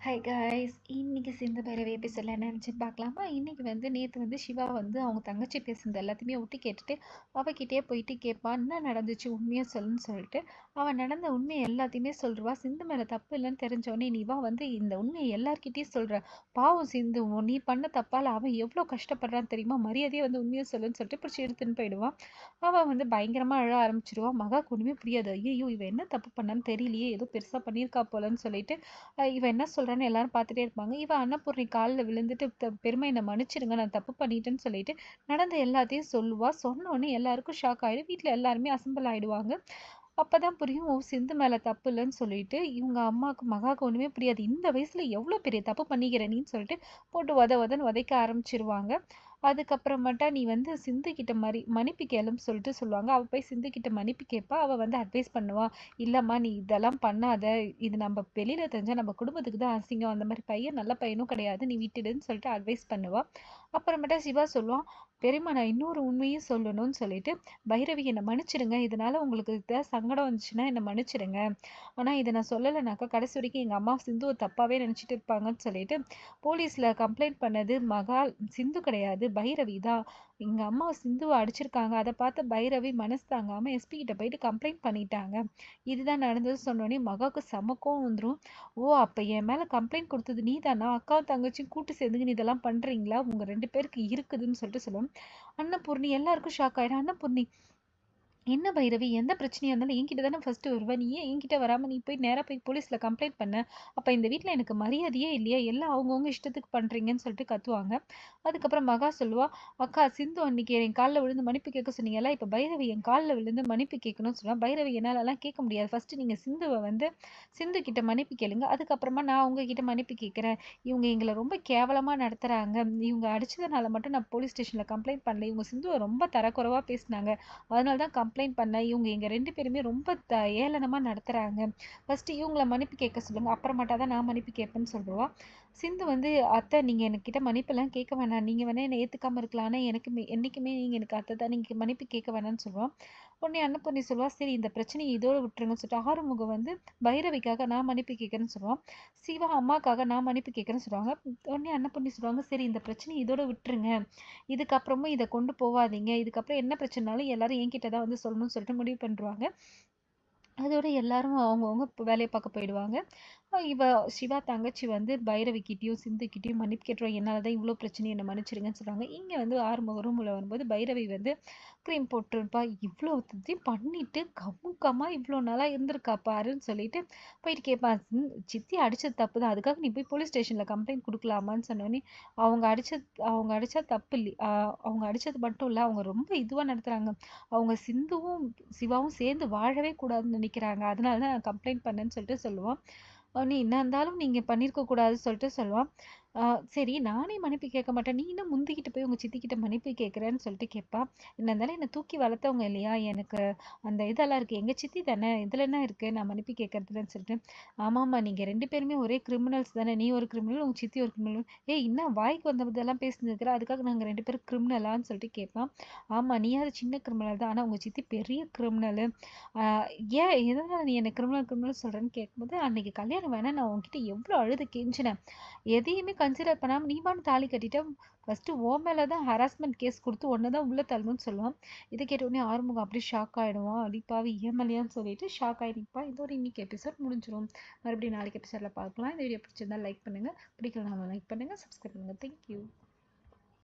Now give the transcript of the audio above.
Hi guys, இன்னைக்கு சிந்து பைரவி எபிசோடில் என்ன நினச்சின்னு பார்க்கலாமா? இன்னைக்கு நேற்று சிவா அவங்க தங்கச்சி பேசுனது எல்லாத்தையுமே விட்டு கேட்டுட்டு அவகிட்டே போயிட்டு கேட்பா, என்ன நடந்துச்சு உண்மையாக சொல்லுன்னு சொல்லிட்டு. அவன் நடந்த உண்மையை எல்லாத்தையுமே சொல்லுவா. சிந்து மேலே தப்பு இல்லைன்னு தெரிஞ்சோடனே நீவா இந்த உண்மையை எல்லார்கிட்டையும் சொல்கிற. பாவம் சிந்து, நீ பண்ண தப்பால் அவன் எவ்வளோ கஷ்டப்படுறான்னு தெரியுமா? மரியாதையே உண்மையை சொல்லுன்னு சொல்லிட்டு பிடிச்சி எடுத்துன்னு போயிடுவான். அவன் பயங்கரமாக அழ ஆரம்பிச்சிடுவான். மகாக்கு ஒன்றுமே புரியாது. ஐயோ, இவன் என்ன தப்பு பண்ணான்னு தெரியலையே, ஏதோ பெருசாக பண்ணியிருக்கா போலன்னு சொல்லிட்டு இவன் என்ன சொல்கிறான்னு எல்லாரும் பார்த்துட்டே இருப்பாங்க. இவன் அன்னபூர்ணி காலில் விழுந்துட்டு பெருமை என்னை மன்னிச்சிடுங்க, நான் தப்பு பண்ணிட்டேன்னு சொல்லிட்டு நடந்த எல்லாத்தையும் சொல்லுவா. சொன்னோடனே எல்லாருக்கும் ஷாக் ஆகிடும். வீட்டில் எல்லாருமே அசம்பிள் ஆகிடுவாங்க. அப்பதான் புரியும், ஓ சிந்து மேலே தப்பு இல்லைன்னு சொல்லிட்டு. இவங்க அம்மாவுக்கு மகாவுக்கு ஒன்றுமே புரியாது. இந்த வயசுல எவ்வளோ பெரிய தப்பு பண்ணிக்கிற நீன்னு சொல்லிட்டு போட்டு உதன்னு உதைக்க ஆரம்பிச்சிருவாங்க. அதுக்கப்புறமேட்டா நீ சிந்து கிட்ட மன்னிப்பு கேளுன்னு சொல்லிட்டு சொல்லுவாங்க. அவள் போய் சிந்து கிட்ட மன்னிப்பு கேட்பா. அவள் அட்வைஸ் பண்ணுவா, இல்லைம்மா நீ இதெல்லாம் பண்ணாத, இது நம்ம வெளியில தெரிஞ்சா நம்ம குடும்பத்துக்கு தான் அசிங்கம், அந்த மாதிரி பையன் நல்ல பையனும் கிடையாது, நீ விட்டுடுன்னு சொல்லிட்டு அட்வைஸ் பண்ணுவா. அப்புறமேட்டா சிவா சொல்லுவான், பெரியம்மா நான் இன்னொரு உண்மையும் சொல்லணும்னு சொல்லிட்டு, பைரவி என்னை மன்னிச்சிடுங்க, இதனால உங்களுக்கு ஏதாவது சங்கடம் வந்துச்சுன்னா என்னை மன்னிச்சிடுங்க, ஆனால் இதை நான் சொல்லலைனாக்கா கடைசி வரைக்கும் எங்கள் அம்மா சிந்துவை தப்பாகவே நினச்சிட்டு இருப்பாங்கன்னு சொல்லிட்டு போலீஸில் கம்ப்ளைண்ட் பண்ணது சிந்து கிடையாது, பைரவி தான். எங்கள் அம்மா சிந்துவை அடிச்சிருக்காங்க. அதை பார்த்து பைரவி மனசு தாங்காமல் எஸ்பி கிட்ட போயிட்டு கம்ப்ளைண்ட் பண்ணிட்டாங்க. இதுதான் நடந்தது சொன்னோடனே மகாவுக்கு செமக்கும் வந்துடும். ஓ, அப்போ என் மேலே கம்ப்ளைண்ட் கொடுத்தது நீ தானா? அக்காவும் தங்கச்சியும் கூட்டு சேர்ந்துக்கின்னு இதெல்லாம் பண்ணுறீங்களா? உங்கள் 2 பேருக்கு இருக்குதுன்னு சொல்லிட்டு சொல்லுவோம். அன்னபூர்ணி எல்லாருக்கும் ஷாக் ஆகிடும். அன்னபூர்ணி, என்ன பைரவி, எந்த பிரச்சனையாக இருந்தாலும் என்கிட்ட தானே ஃபஸ்ட்டு வருவ, நீ ஏன் என்கிட்ட வராமல் நீ போய் நேராக போய் போலீஸில் கம்ப்ளைண்ட் பண்ண? அப்போ இந்த வீட்டில் எனக்கு மரியாதையே இல்லையா? எல்லாம் அவங்கவுங்க இஷ்டத்துக்கு பண்ணுறீங்கன்னு சொல்லிட்டு கத்துவாங்க. அதுக்கப்புறம் மகா சொல்லுவா, அக்கா சிந்து அன்னைக்கு என் காலில் விழுந்து மன்னிப்பு கேட்க சொன்னீங்களா, இப்போ பைரவி என் காலில் விழுந்து மன்னிப்பு கேட்கணும்னு சொல்லுவாள். பைரவி, என்னாலலாம் கேட்க முடியாது, ஃபஸ்ட்டு நீங்கள் சிந்துவை சிந்து கிட்ட மன்னிப்பு கேளுங்க, அதுக்கப்புறமா நான் உங்ககிட்ட மன்னிப்பு கேட்குறேன். இவங்க எங்களை ரொம்ப கேவலமாக நடத்துகிறாங்க, இவங்க அடிச்சதுனால மட்டும் நான் போலீஸ் ஸ்டேஷனில் கம்ப்ளைண்ட் பண்ணல, இவங்க சிந்துவை ரொம்ப தரக்குறைவாக பேசினாங்க, அதனால தான் கம்ப்ளைண்ட் பண்ணேன். இவங்க எங்கள் 2 பேருமே ரொம்ப ஏளனமாக நடத்துகிறாங்க, ஃபஸ்ட்டு இவங்கள மன்னிப்பு கேட்க சொல்லுங்கள், அப்புறமாட்டா தான் நான் மன்னிப்பு கேட்பேன்னு சொல்லுவா. சிந்து அத்தை நீங்கள் என்கிட்ட மன்னிப்பெல்லாம் கேட்க வேணாம், நீங்கள் வேணால் என்னை ஏற்றுக்காமல் இருக்கலாம், ஆனால் என்றைக்குமே நீங்கள் எனக்கு அத்தை தான், நீங்கள் மன்னிப்பு கேட்க வேணாம்னு சொல்லுவான். உடனே அன்னபூர்ணி சொல்லுவா, சரி இந்த பிரச்சனையை இதோடு விட்டுருங்கன்னு சொல்லிட்டு ஆறுமுகம் பைரவிக்காக நான் மன்னிப்பு கேட்குறேன்னு சொல்லுவான். சிவா அம்மாக்காக நான் மன்னிப்பு கேட்குறேன்னு சொல்லுவாங்க. உடனே அன்னபூர்ணி சொல்லுவாங்க, சரி இந்த பிரச்சனையை இதோட விட்டுருங்க, இதுக்கப்புறமும் இதை கொண்டு போகாதீங்க, இதுக்கப்புறம் என்ன பிரச்சனைனாலும் எல்லாரும் என்கிட்ட தான் சொல்லணும்னு சொல்லிட்டு முடிவு பண்ணுறாங்க. அதோட எல்லாரும் அவங்கவுங்க வேலையை பார்க்க போயிடுவாங்க. இவ சிவா தங்கச்சி பைரவிக்கிட்டேயும் சிந்துக்கிட்டேயும் மன்னிப்பு கேட்டுருவா, என்னால் தான் இவ்வளோ பிரச்சனை, என்னை மன்னிச்சிடுங்கன்னு சொல்கிறாங்க. இங்கே ஆறுமுக ரூமில் வரும்போது பைரவி க்ரீம் போட்டிருப்பா. இவ்வளோ பண்ணிட்டு கம்முக்கமாக இவ்வளோ நாளாக இருந்திருக்கா பாருன்னு சொல்லிட்டு போயிட்டு கேட்பா, சித்தி அடித்தது தப்பு தான், அதுக்காக நீ போய் போலீஸ் ஸ்டேஷனில் கம்ப்ளைண்ட் கொடுக்கலாமான்னு சொன்னோடனே, அவங்க அடித்தா தப்பு இல்லை, அவங்க அடித்தது மட்டும் இல்லை, அவங்க ரொம்ப இதுவாக நடத்துகிறாங்க, அவங்க சிந்துவும் சிவாவும் சேர்ந்து வாழவே கூடாதுன்னு நினைக்கிறாங்க, அதனால தான் நான் கம்ப்ளைண்ட் பண்ணேன்னு சொல்லிட்டு சொல்லுவான். நீ என்ன இருந்தாலும் நீங்கள் பண்ணியிருக்க கூடாதுன்னு சொல்லிட்டு சொல்லுவான். சரி நானே மன்னிப்பு கேட்க மாட்டேன், நீ இன்னும் முந்திக்கிட்டு போய் உங்கள் சித்திக்கிட்ட மன்னிப்பு கேட்குறேன்னு சொல்லிட்டு கேட்பா. என்ன இருந்தாலும் என்னை தூக்கி வளர்த்தவங்க இல்லையா, எனக்கு அந்த இதெல்லாம் இருக்குது, எங்கள் சித்தி தானே, இதில் என்ன இருக்குது நான் மன்னிப்பு கேட்கறதுலன்னு சொல்லிட்டு. ஆமாம்மா நீங்கள் 2 பேருமே ஒரே கிரிமினல்ஸ் தானே, நீ ஒரு கிரிமினல் உங்கள் சித்தி ஒரு கிரிமினல், இன்னும் வாய்க்கு வந்ததெல்லாம் பேசினதுக்குற, அதுக்காக நாங்கள் 2 பேரும் கிரிமினலான்னு சொல்லிட்டு கேட்பான். ஆமாம் நீயாவது சின்ன கிரிமினல் தான், ஆனால் உங்கள் சித்தி பெரிய கிரிமினலு, ஏன் எதனால் நீ என்னை கிரிமினல் சொல்கிறேன்னு கேட்கும்போது, அன்னைக்கு கல்யாணம் வேணாம் நான் உங்ககிட்ட எவ்வளோ அழுது கெஞ்சினேன், எதையுமே கன்சிடர் பண்ணாமல் நீ பாட்டு தாலி கட்டிட்ட, ஃபஸ்ட்டு ஓ மேலே தான் ஹராஸ்மெண்ட் கேஸ் கொடுத்து ஒன்று தான் உள்ளே தள்ளணும்னு சொல்லுவான். இதை கேட்டோடனே ஆறுமுகம் அப்படியே ஷாக் ஆகிடுவான். அடிப்பாவி ஏமலையான்னு சொல்லிட்டு ஷாக் ஆகிருப்பான். இதோட இன்னைக்கு எபிசோட் முடிஞ்சிடும். மறுபடியும் நாளைக்கு எபிசோடில் பார்க்கலாம். இந்த வீடியோ பிடிச்சிருந்தா லைக் பண்ணுங்கள், பிடிக்கலாம் லைக் பண்ணுங்கள், சப்ஸ்கிரைப் பண்ணுங்கள். தேங்க்யூ.